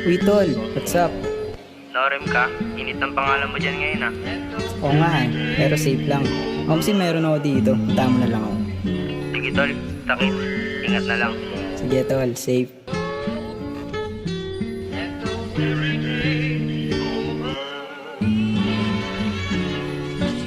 Uy tol, what's up? Norem ka? Init ang pangalan mo dyan ngayon Oo nga pero safe lang. Kasi meron ako dito, punta mo na lang ako. Sige tol, takit. Ingat na lang. Sige tol, safe.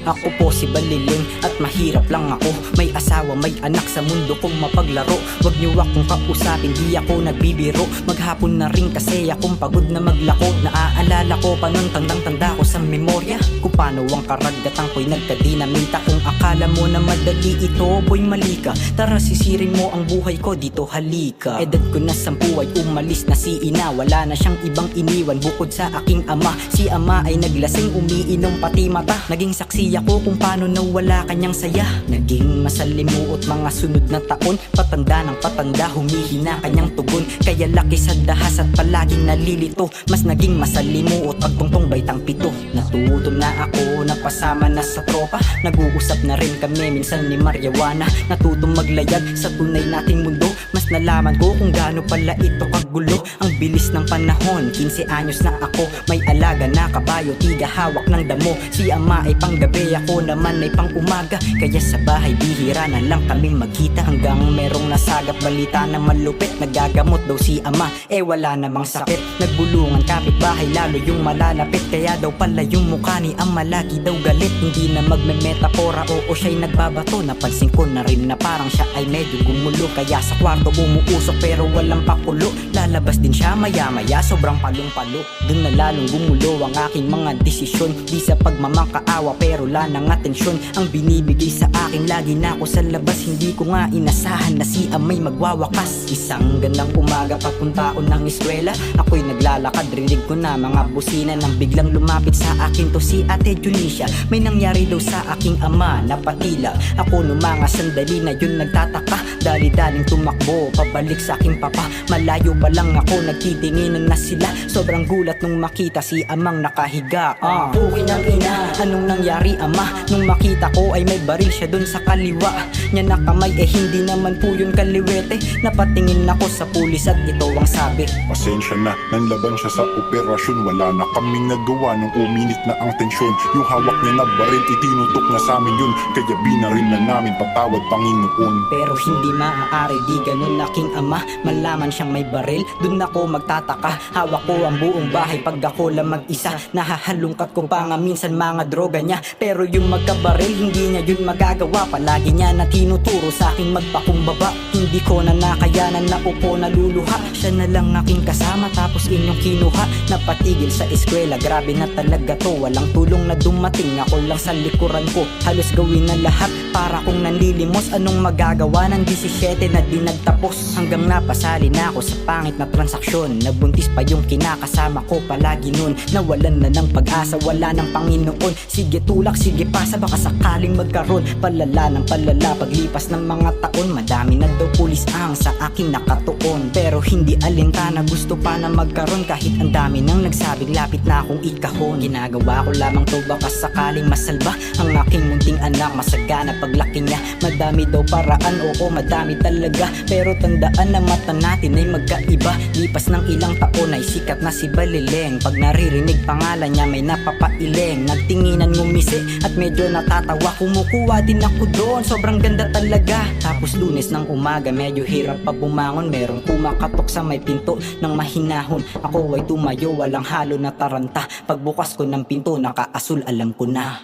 Ako po si Baliling at mahirap lang ako. May asawa, may anak sa mundo kong mapaglaro. Wag niyo akong kausapin, di ako nagbibiro. Maghapon na rin kasi akong pagod na maglako. Naaalala ko pa nun, tandang-tanda ko sa memorya kung paano ang karagatan ko'y nagkadinamita. Kung akala mo na madali ito, boy mali ka. Tara sisirin mo ang buhay ko, dito halika. Edad ko na 10 ay umalis na si ina. Wala na siyang ibang iniwan bukod sa aking ama. Si ama ay naglasing, umiinom pati mata. Naging saksi ako kung paano nawala kanyang saya. Naging masalimuot mga sunod na taon. Patanda ng patanda, humihina kanyang tugon. Kaya laki sa dahas at palaging nalilito. Mas naging masalimuot pagtungtong baitang 7. Natutom na ako, napasama na sa tropa. Nag-uusap na rin kami minsan ni Marijuana. Natutong maglayag sa tunay nating mundo. Mas nalaman ko kung gaano pala ito kagulo. Ang bilis ng panahon, 15 anyos na ako. May alaga na kabayo, tiga hawak ng damo. Si ama ay panggabi, ako naman ay pang umaga. Kaya sa bahay bihira na lang kaming magkita. Hanggang merong nasagap balita na malupit. Nagagamot daw si ama, wala namang sakit. Nagbulungan kapitbahay, lalo yung malalapit. Kaya daw pala yung mukha ni ama lagi daw galit. Hindi na magmemetapora, oo siya'y nagbabato. Napansin ko na rin na parang siya ay medyo gumulo. Kaya sa kwarto umuusok pero walang pakulo. Lalabas din siya maya-maya, sobrang palong-palo. Dun na lalong gumulo ang aking mga desisyon. Di sa pagmamakaawa pero wala nang atensyon ang binibigay sa akin. Lagi na ako sa labas, hindi ko nga inasahan na si amay magwawakas. Isang gandang umaga papunta ko ng eskwela. Ako'y naglalakad, rinig ko na mga busina. Nang biglang lumapit sa akin to si Ate Junicia. May nangyari daw sa aking ama, napatila. Ako nung mga sandali na yun nagtataka. Dali-daling tumakbo, pabalik sa aking papa. Malayo pa lang ako, nagtitinginan na sila. Sobrang gulat nung makita si amang nakahiga. Buhay ng ina, anong nangyari ama? Nung makita ko ay may baril siya dun sa kaliwa niya na kamay, hindi naman po yun kaliwete. Napatingin ako sa pulis at ito ang sabi: pasensya na, nanlaban siya sa operasyon. Wala na kaming nagawa nung uminit na ang tensyon. Yung hawak niya na baril, itinutok na sa amin yun. Kaya binaril na namin, patawad Panginoon. Pero hindi maaari, di ganun aking ama. Malaman siyang may baril, dun ako magtataka. Hawak ko ang buong bahay pag ako lang mag-isa. Nahahalungkat ko pa nga minsan mga droga niya. Pero yung magkabaril, hindi niya yun magagawa. Palagi niya na tinuturo sa aking magpakumbaba. Hindi ko na nakayanan na upo naluluha. Siya na lang aking kasama tapos inyong kinuha. Napatigil sa eskwela, grabe na talaga to. Walang tulong na dumating, ako lang sa likuran ko. Halos gawin na lahat para kong nanlilimos. Anong magagawa ng 17 na di nagtapos? Hanggang napasali na ako sa pangit na transaksyon. Nabuntis pa yung kinakasama ko palagi nun. Nawalan na ng pag-asa, wala ng Panginoon. Sige tulak, sige pasa, baka sakaling magkaroon. Palala ng palala, paglipas ng mga taon. Madami na daw pulis ang sa akin nakatuon. Pero hindi alintana, gusto pa na magkaroon. Kahit ang dami nang nagsabing lapit na akong ikahon. Ginagawa ko lamang to baka sakaling masalba ang aking munting anak. Masagana paglaki niya, madami daw paraan, oo madami talaga. Pero tandaan na mata natin ay magkaiba. Lipas ng ilang taon ay sikat na si Baliling. Pag naririnig pangalan niya may napapailing. Nagtinginan ngumisi at medyo natatawa. Kumukuha din ako doon, sobrang ganda talaga. Tapos Lunes ng umaga, medyo hirap pa bumangon. Merong kumakatok sa may pinto ng mahinahon. Ako ay tumayo, walang halo na taranta. Pagbukas ko ng pinto, nakaasul alam ko na